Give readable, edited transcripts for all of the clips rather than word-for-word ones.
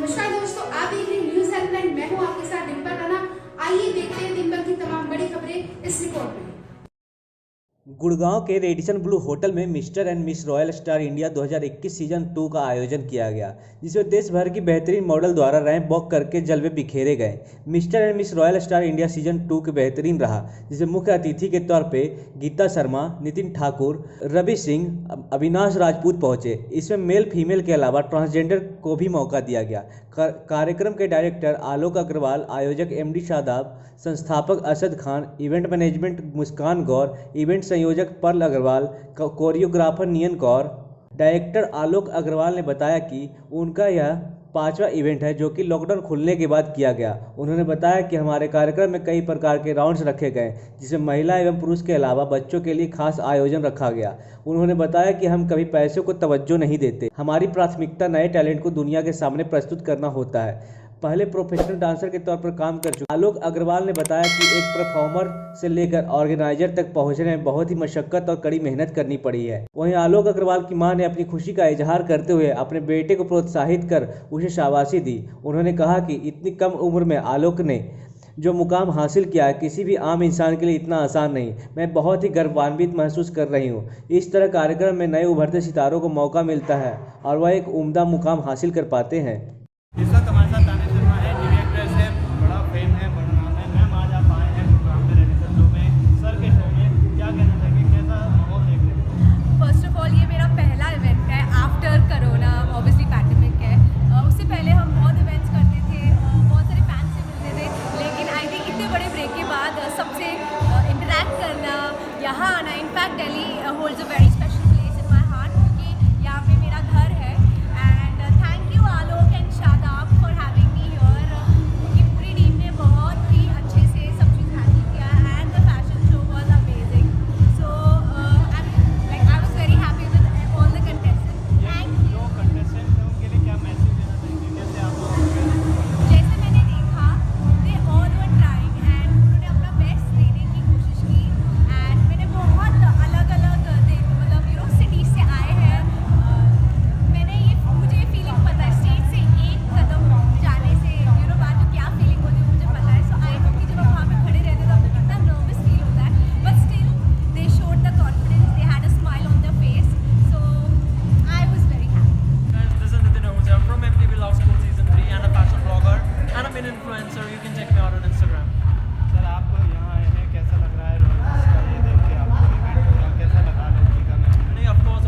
नमस्कार दोस्तों, आप देख रहे हैं न्यूज हेल्पलाइन। मैं हूं आपके साथ डिम्पल राणा। आइए देखते हैं दिन भर की तमाम बड़ी खबरें इस रिपोर्ट में। गुड़गांव के रेडिसन ब्लू होटल में mister and miss royal star India 2021 season 2 का आयोजन किया गया, जिसमें देश भर की बेहतरीन मॉडल द्वारा रैंप वॉक करके जलवे बिखेरे गए। Mister and miss royal star India season 2 के बेहतरीन रहा, जिसमें मुख्य अतिथि के तौर पे गीता शर्मा, नितिन ठाकुर, रवि सिंह, अविनाश राजपूत पहुंचे। इसमें मेल फीमेल के अलावा ट्रांसजेंडर को भी मौका दिया गया। कार्यक्रम के डायरेक्टर आलोक अग्रवाल, आयोजक एमडी शादाब, संस्थापक असद खान, इवेंट मैनेजमेंट मुस्कान गौर, इवेंट संयोजक पर्ल अग्रवाल, कोरियोग्राफर नियन कौर। डायरेक्टर आलोक अग्रवाल ने बताया कि उनका यह 5वां इवेंट है जो कि लॉकडाउन खुलने के बाद किया गया। उन्होंने बताया कि हमारे कार्यक्रम में कई प्रकार के राउंड्स रखे गए, जिसमें महिला एवं पुरुष के अलावा बच्चों के लिए खास आयोजन रखा गया। उन्होंने बताया कि हम कभी पैसे को तवज्जो नहीं देते, हमारी प्राथमिकता नए टैलेंट को दुनिया के सामने प्रस्तुत करना होता है। पहले प्रोफेशनल डांसर के तौर पर काम कर चुके आलोक अग्रवाल ने बताया कि एक परफॉर्मर से लेकर ऑर्गेनाइजर तक पहुंचने में बहुत ही मशक्कत और कड़ी मेहनत करनी पड़ी है। वहीं आलोक अग्रवाल की मां ने अपनी खुशी का इजहार करते हुए अपने बेटे को प्रोत्साहित कर उसे शाबाशी दी। उन्होंने कहा कि इतनी कम उम्र में आलोक ने जो मुकाम हासिल किया है, किसी भी आम इंसान के लिए इतना आसान नहीं। मैं बहुत ही गर्वान्वित महसूस कर रही हूँ। इस तरह कार्यक्रम में नए उभरते सितारों को मौका मिलता है और वह एक उम्दा मुकाम हासिल कर पाते हैं। इस वक्त हमारे साथ तानिया शर्मा है, न्यू एक्ट्रेस है, बड़ा फेम है, बड़ा नाम है। मैम आज आप आए हैं प्रोग्राम पे, रेडिसन शो में, सर के शो में, क्या कहना चाहेंगे, कैसा माहौल देख रहे हैं? फर्स्ट ऑफ ऑल ये मेरा पहला इवेंट है आफ्टर कोरोना, ऑब्वियसली पैंडेमिक है। उससे पहले हम बहुत इवेंट्स करते थे, बहुत सारे फैंस से मिलते थे, लेकिन आई थिंक इतने बड़े ब्रेक के बाद सबसे इंटरेक्ट करना, यहाँ आना, in fact Delhi holds a very special place in my heart, क्योंकि यहाँ पे मेरा घर है। Influencer, you can check me out on Instagram. Sir आप यहाँ आए हैं, कैसा लग रहा है इसका ये देख के आपको इवेंट पूरा कैसा लगा लड़की का? नहीं, of course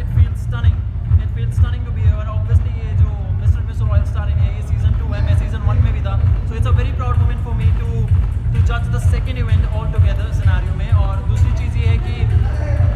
it feels stunning to be here. और obviously ये जो Mr. and Miss Royal Star India ये season 2 है, मैं season 1 में भी था, so it's a very proud moment for me to judge the second event all together scenario में। और दूसरी चीज़ ये है कि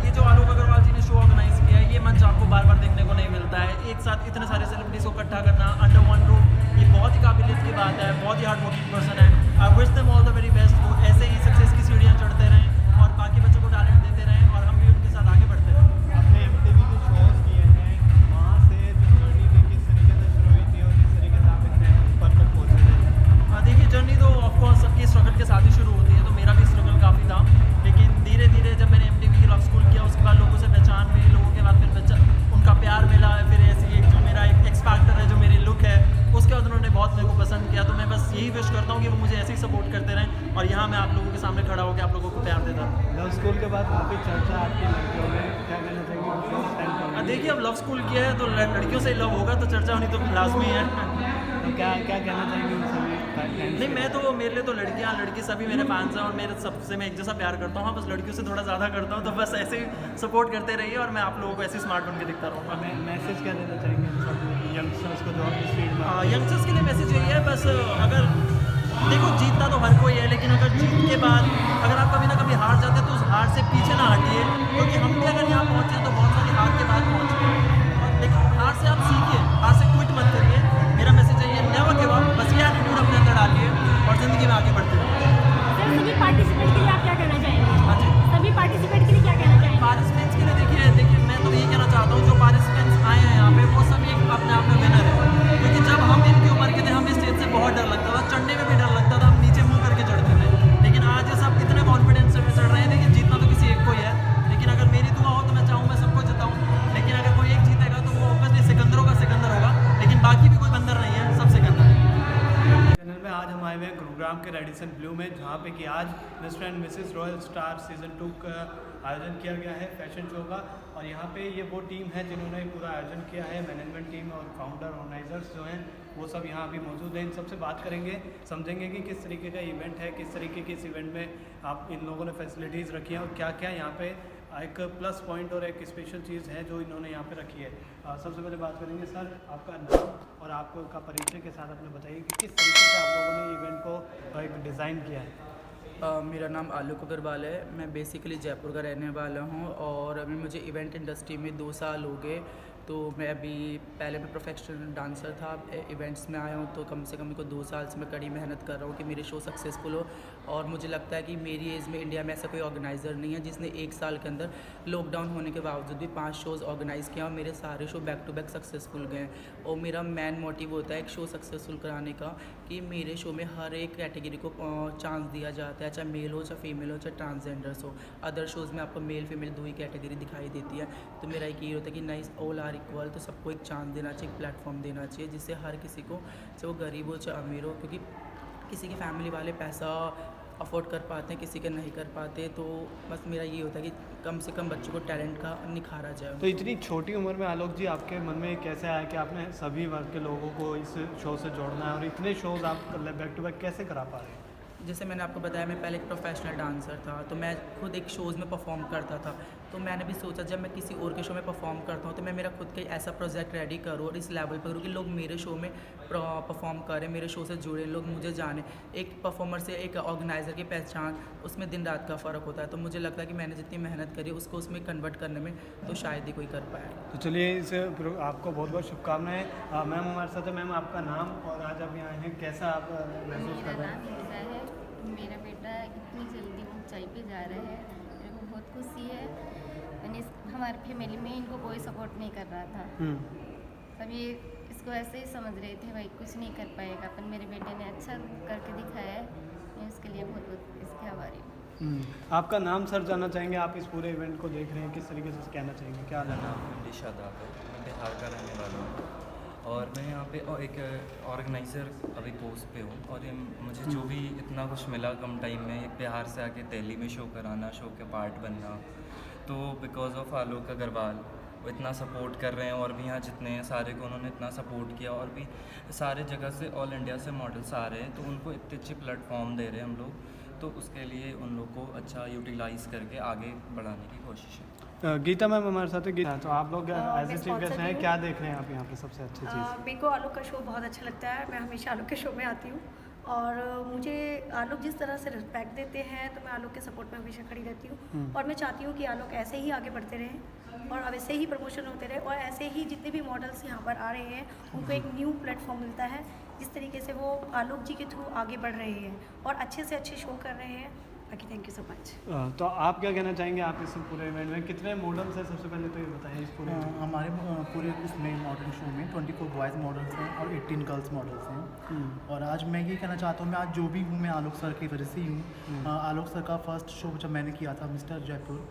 ये जो आलोक अग्रवाल जी ने शो ऑर्गेनाइज किया है, ये मंच आपको बार बार देखने को नहीं मिलता है। एक साथ इतने सारे सेलिब्रिटीज़ को इकट्ठा करना अंडर वन रूफ, ये बहुत ही काबिलियत की बात है, बहुत ही हार्ड वर्किंग पर्सन है। I wish them all the very best. वो ऐसे ही सक्सेस की सीढ़ियाँ चढ़ते रहें और बाकी बच्चों को टैलेंट देते रहें और हम भी उनके साथ आगे बढ़ते रहें। आपने MTV के शोज़ किए हैं, वहाँ से जो जर्नी थी किस तरीके से शुरू हुई थी और किस तरीके से आप इतने ऊपर तक पहुँचे थे? हाँ देखिए, जर्नी तो ऑफकोर्स सबकी स्ट्रगल के साथ ही शुरू होती है, तो मेरा भी स्ट्रगल काफ़ी था, लेकिन धीरे धीरे जब मैंने MTV की लव स्कूल किया, उसके बाद लोगों से पहचान हुई, लोगों के बाद फिर उनका प्यार मिला, फिर ऐसी एक जो मेरा एक एक्स फैक्टर है, जो मेरी लुक है, उसके बाद उन्होंने बहुत मेरे को पसंद किया। तो मैं बस यही विश करता हूँ कि वो मुझे ऐसे ही सपोर्ट करते रहें और यहाँ मैं आप लोगों के सामने खड़ा होकर आप लोगों को प्यार देता हूँ। लव स्कूल के बाद काफ़ी चर्चा आपकी लड़कियों में, क्या कहना चाहिए? देखिए, अब लव स्कूल किया है तो लड़कियों से ही लव होगा, तो चर्चा होनी तो लाजमी है। तो क्या कहना चाहेंगे उनसे? नहीं, मैं तो, मेरे लिए तो लड़की सभी मेरे फैंस हैं और मेरे सबसे मैं एक जैसा प्यार करता हूँ। हाँ, बस लड़कियों से थोड़ा ज़्यादा करता हूँ, तो बस ऐसे ही सपोर्ट करते रहिए और मैं आप लोगों को ऐसे स्मार्ट बन के दिखता रहूँगा। मैसेज क्या देना चाहेंगे यंगस्टर्स को जो आप इस फील्ड में? यंगस्टर्स के लिए मैसेज यही है, बस अगर देखो, जीतता तो हर कोई है, लेकिन अगर जीत के बाद अगर आप कभी ना कभी हार जाते हैं तो उस हार से पीछे ना हटिए, क्योंकि हम भी अगर यहाँ पहुँचे तो बहुत सारी हार के बाद पहुँचे, लेकिन हार से आप सीखिए, हार से क्विट मत करिए। मेरा मैसेज यही है, नेवर गिव अप, बस ये एटीट्यूड अपने अंदर डालिए और ज़िंदगी में आगे बढ़ते रहिए। सभी पार्टिसिपेंट के लिए आप क्या कहना चाहेंगे? हाँ जी, सभी पार्टिसिपेंट के लिए क्या कहना चाहेंगे? पार्टिसिपेंट्स के लिए देखिए मैं तो यही कहना चाहता हूँ, जो पार्टिसिपेंट्स आए हैं यहाँ पे वो सब एक अपने आप में विनर है, क्योंकि जब हम इनकी उम्र के थे हमें स्टेज से बहुत डर लगता था, चढ़ने में भी डर लगता था, हम नीचे मुँह करके चढ़ते थे, लेकिन आज ये सब इतने कॉन्फिडेंस से चढ़ रहे हैं। देखिए, जीतना तो किसी एक को ही है, लेकिन अगर मेरी दुआ हो तो मैं चाहूँ मैं सबको जिताऊँ, लेकिन अगर कोई एक जीतेगा तो वो ऑब्वियसली सिकंदरों का सिकंदर आए हुए हैं गुरुग्राम के रेडिसन ब्लू में, जहाँ पे कि आज mister and Mrs royal star season 2 का आयोजन किया गया है फैशन शो का। और यहाँ पे ये वो टीम है जिन्होंने पूरा आयोजन किया है, मैनेजमेंट टीम और फाउंडर ऑर्गेनाइजर्स जो हैं वो सब यहाँ अभी मौजूद हैं। इन सबसे बात करेंगे, समझेंगे कि किस तरीके का इवेंट है, किस तरीके के इस इवेंट में आप इन लोगों ने फैसिलिटीज़ रखी हैं और क्या क्या यहाँ पे एक प्लस पॉइंट और एक स्पेशल चीज़ है जो इन्होंने यहाँ पे रखी है। सबसे पहले बात करेंगे सर, आपका नाम और आपका परिचय के साथ अपने बताइए कि किस तरीके से आप लोगों ने इवेंट को एक डिज़ाइन किया है। मेरा नाम आलोक अग्रवाल है। मैं बेसिकली जयपुर का रहने वाला हूँ और अभी मुझे इवेंट इंडस्ट्री में 2 साल हो गए। तो मैं अभी पहले मैं प्रोफेशनल डांसर था, इवेंट्स में आया हूँ तो कम से कम को 2 साल से मैं कड़ी मेहनत कर रहा हूँ कि मेरे शो सक्सेसफुल हो। और मुझे लगता है कि मेरी एज में इंडिया में ऐसा कोई ऑर्गेनाइज़र नहीं है जिसने 1 साल के अंदर लॉकडाउन होने के बावजूद भी 5 शोज़ ऑर्गेनाइज़ किया और मेरे सारे show back to back successful गए। और मेरा मेन मोटिव होता है एक शो सक्सेसफुल कराने का कि मेरे शो में हर एक कैटेगरी को चांस दिया जाता है, चाहे मेल हो, चाहे फीमेल हो, चाहे ट्रांसजेंडर्स हो। अदर शोज़ में आपको मेल फीमेल 2 ही कैटेगरी दिखाई देती है। तो मेरा एक ये होता है कि नहीं, ऑल आर इक्वल, तो सबको एक चांस देना चाहिए, एक प्लेटफॉर्म देना चाहिए जिससे हर किसी को, चाहे वो गरीब हो चाहे अमीर हो, क्योंकि किसी की फैमिली वाले पैसा अफोर्ड कर पाते हैं, किसी के नहीं कर पाते। तो बस मेरा ये होता है कि कम से कम बच्चों को टैलेंट का निखारा जाए। तो इतनी छोटी उम्र में आलोक जी आपके मन में कैसे आया कि आपने सभी वर्ग के लोगों को इस शो से जोड़ना है और इतने शोज़ आप बैक टू बैक कैसे करा पा रहे हैं? जैसे मैंने आपको बताया, मैं पहले एक प्रोफेशनल डांसर था, तो मैं खुद एक शोज़ में परफॉर्म करता था। तो मैंने भी सोचा जब मैं किसी और के शो में परफॉर्म करता हूँ तो मैं मेरा खुद का ऐसा प्रोजेक्ट रेडी करूँ और इस लेवल पर करूँ कि लोग मेरे शो में परफॉर्म करें, मेरे शो से जुड़े, लोग मुझे जाने। एक परफॉर्मर से एक ऑर्गेनाइज़र की पहचान, उसमें दिन रात का फ़र्क होता है। तो मुझे लगता है कि मैंने जितनी मेहनत करी उसको उसमें कन्वर्ट करने में तो शायद ही कोई कर पाए। तो चलिए, इस आपको बहुत बहुत शुभकामनाएं। मैम हमारे साथ है। मैम आपका नाम और आज आप यहाँ हैं, कैसा आप महसूस कर रहे हैं? मेरा बेटा इतनी जल्दी ऊंचाई पे जा रहा है, मेरे को बहुत खुशी है। मैंने हमारे फैमिली में इनको कोई सपोर्ट नहीं कर रहा था, सब ये इसको ऐसे ही समझ रहे थे भाई कुछ नहीं कर पाएगा, पर मेरे बेटे ने अच्छा करके दिखाया है। मैं इसके लिए बहुत बहुत इसके आभारी हूँ। आपका नाम सर जानना चाहेंगे? आप इस पूरे इवेंट को देख रहे हैं, किस तरीके से कहना चाहेंगे? क्या नाम है शादाब है, मैं बिहार का रहने वाला हूँ और मैं यहाँ पे एक ऑर्गेनाइज़र अभी पोस्ट पे हूँ। और मुझे जो भी इतना कुछ मिला कम टाइम में, एक बिहार से आके दिल्ली में शो कराना, शो के पार्ट बनना, तो बिकॉज ऑफ आलोक अग्रवाल वो इतना सपोर्ट कर रहे हैं। और भी यहाँ जितने हैं सारे को उन्होंने इतना सपोर्ट किया और भी सारे जगह से ऑल इंडिया से मॉडल्स आ रहे हैं, तो उनको इतने अच्छे प्लेटफॉर्म दे रहे हैं हम लोग। तो उसके लिए उन लोग को अच्छा यूटिलाइज़ करके आगे बढ़ाने की कोशिश है। गीता मैम हमारे साथ है। गीता, तो आप लोग एज ए चीफ गेस्ट हैं, क्या देख रहे हैं आप यहाँ पे सबसे अच्छी चीज़? मेरे को आलोक का शो बहुत अच्छा लगता है। मैं हमेशा आलोक के शो में आती हूँ और मुझे आलोक जिस तरह से रिस्पेक्ट देते हैं तो मैं आलोक के सपोर्ट में हमेशा खड़ी रहती हूँ। और मैं चाहती हूँ कि आलोक ऐसे ही आगे बढ़ते रहें और अब ऐसे ही प्रमोशन होते रहे और ऐसे ही जितने भी मॉडल्स यहाँ पर आ रहे हैं उनको एक न्यू प्लेटफॉर्म मिलता है, जिस तरीके से वो आलोक जी के थ्रू आगे बढ़ रहे हैं और अच्छे से अच्छे शो कर रहे हैं। बाकी थैंक यू सो मच। तो आप क्या कहना चाहेंगे? आप इस पूरे इवेंट में कितने मॉडल्स हैं? सबसे पहले तो ये बताइए इस पूरे हमारे पूरे इसमें मॉडलिंग शो में 24 बॉयज़ मॉडल्स हैं और 18 गर्ल्स मॉडल्स हैं। और आज मैं ये कहना चाहता हूँ, मैं आज जो भी हूँ मैं आलोक सर की वजह से ही हूँ। आलोक सर का फर्स्ट शो जब मैंने किया था मिस्टर जयपुर,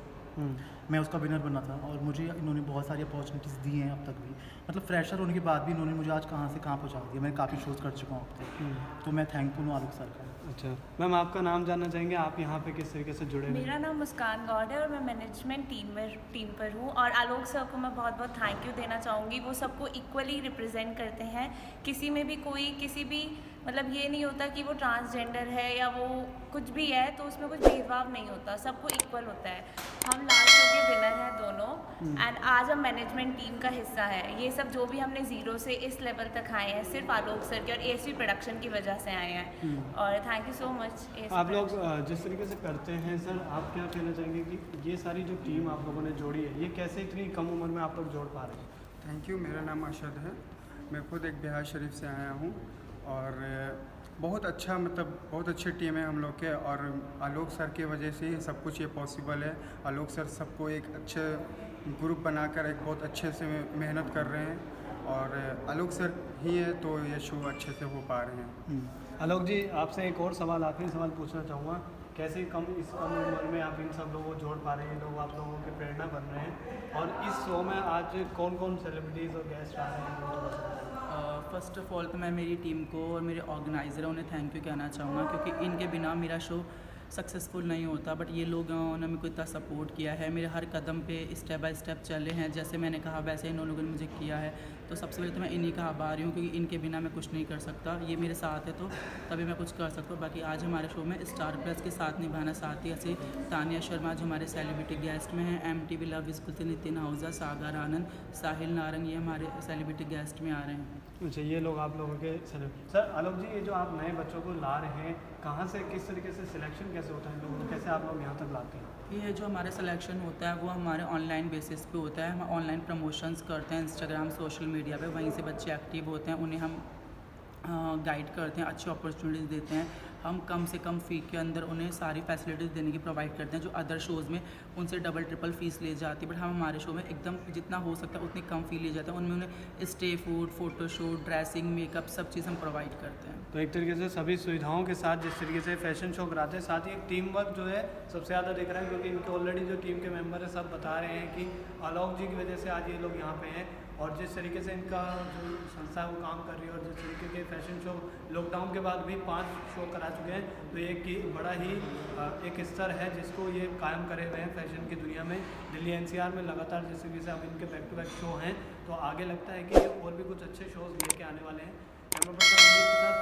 मैं उसका विनर बना था और मुझे इन्होंने बहुत सारी अपॉर्चुनिटीज़ दी हैं अब तक भी। मतलब फ्रेशर होने के बाद भी इन्होंने मुझे आज कहाँ से कहाँ पहुँचा दिया। मैं काफ़ी शोज़ कर चुका हूँ अब तक, तो मैं थैंकफुल हूँ आलोक सर का। अच्छा मैम, आपका नाम जानना चाहेंगे? आप यहाँ पे किस तरीके से जुड़े? मेरा नाम मुस्कान गौड है और मैं मैनेजमेंट टीम पर हूँ। और आलोक सर को मैं बहुत बहुत थैंक यू देना चाहूँगी। वो सबको इक्वली रिप्रेजेंट करते हैं। किसी में भी कोई किसी भी मतलब ये नहीं होता कि वो ट्रांसजेंडर है या वो कुछ भी है, तो उसमें कुछ भेदभाव नहीं होता, सबको इक्वल होता है। हम लास्ट शो के विनर हैं दोनों एंड आज हम मैनेजमेंट टीम का हिस्सा है। ये सब जो भी हमने ज़ीरो से इस लेवल तक आए हैं सिर्फ आलोक सर के और एएसपी प्रोडक्शन की वजह से आए हैं। और थैंक यू सो मच। आप लोग जिस तरीके से करते हैं सर, आप क्या कहना चाहेंगे कि ये सारी जो टीम आप लोगों ने जोड़ी है, ये कैसे इतनी कम उम्र में आप लोग जोड़ पा रहे हैं? Thank you. मेरा नाम अरशद है, मैं खुद एक बिहार शरीफ से आया हूँ और बहुत अच्छा मतलब बहुत अच्छी टीम है हम लोग के। और आलोक सर की वजह से ही सब कुछ ये पॉसिबल है। आलोक सर सबको एक अच्छे ग्रुप बनाकर एक बहुत अच्छे से मेहनत कर रहे हैं और आलोक सर ही है तो ये शो अच्छे से हो पा रहे हैं। आलोक जी, आपसे एक और सवाल, आखिरी सवाल पूछना चाहूँगा। कैसे इस कम उम्र में आप इन सब लोगों को जोड़ पा रहे हैं? लोग आप लोगों के प्रेरणा बन रहे हैं। और इस शो में आज कौन कौन सेलिब्रिटीज़ और गेस्ट आ रहे हैं? फर्स्ट ऑफ ऑल तो मैं मेरी टीम को और मेरे ऑर्गेनाइज़र उन्हें थैंक यू कहना चाहूँगा, क्योंकि इनके बिना मेरा शो सक्सेसफुल नहीं होता। बट ये लोग उन्होंने मेरे को इतना सपोर्ट किया है, मेरे हर कदम पे स्टेप बाय स्टेप चले हैं, जैसे मैंने कहा वैसे इन लोगों ने मुझे किया है। तो सबसे पहले तो मैं इन्हीं का आभारी हूँ, क्योंकि इनके बिना मैं कुछ नहीं कर सकता। ये मेरे साथ है तो तभी मैं कुछ कर सकता हूँ। बाकी आज हमारे शो में स्टार प्लस के साथ निभाना साथी ऐसे तानिया शर्मा जो हमारे सेलिब्रिटी गेस्ट में हैं, MTV लव स्कूल से नितिन आहूजा, सागर आनंद, साहिल नारंग, ये हमारे सेलिब्रिटी गेस्ट में आ रहे हैं। अच्छा, ये लोग आप लोगों के सर आलोक जी, ये जो आप नए बच्चों को ला रहे हैं, कहाँ से किस तरीके से सिलेक्शन कैसे होता है इन लोगों को, कैसे आप लोग यहाँ तक लाते हैं? ये जो हमारा सिलेक्शन होता है वो हमारे ऑनलाइन बेसिस पे होता है। हम ऑनलाइन प्रमोशंस करते हैं इंस्टाग्राम, सोशल मीडिया पे, वहीं से बच्चे एक्टिव होते हैं, उन्हें हम गाइड करते हैं, अच्छी अपॉर्चुनिटीज़ देते हैं। हम कम से कम फ़ी के अंदर उन्हें सारी फैसिलिटीज़ देने की प्रोवाइड करते हैं, जो अदर शोज़ में उनसे डबल ट्रिपल फीस ले जाती है। बट हम हमारे शो में एकदम जितना हो सकता है उतनी कम फ़ी ले जाते हैं। उनमें उन्हें stay, food, photoshoot, dressing, makeup सब चीज़ हम प्रोवाइड करते हैं। तो एक तरीके से सभी सुविधाओं के साथ जिस तरीके से फैशन शो कराते हैं, साथ ही एक टीम वर्क जो है सबसे ज़्यादा दिख रहा है, क्योंकि इनके ऑलरेडी जो टीम के मेंबर हैं सब बता रहे हैं कि आलोक जी की वजह से आज ये लोग यहाँ पे हैं। और जिस तरीके से इनका जो संस्था है वो काम कर रही है, और जिस तरीके के फैशन शो लॉकडाउन के बाद भी 5 शो करा चुके हैं, तो ये कि बड़ा ही एक स्तर है जिसको ये कायम करे हुए हैं फैशन की दुनिया में। दिल्ली NCR में लगातार जिस तरीके से अब इनके बैक टू बैक शो हैं, तो आगे लगता है कि और भी कुछ अच्छे शोज़ लेके आने वाले हैं। कैमरा पर्सन के साथ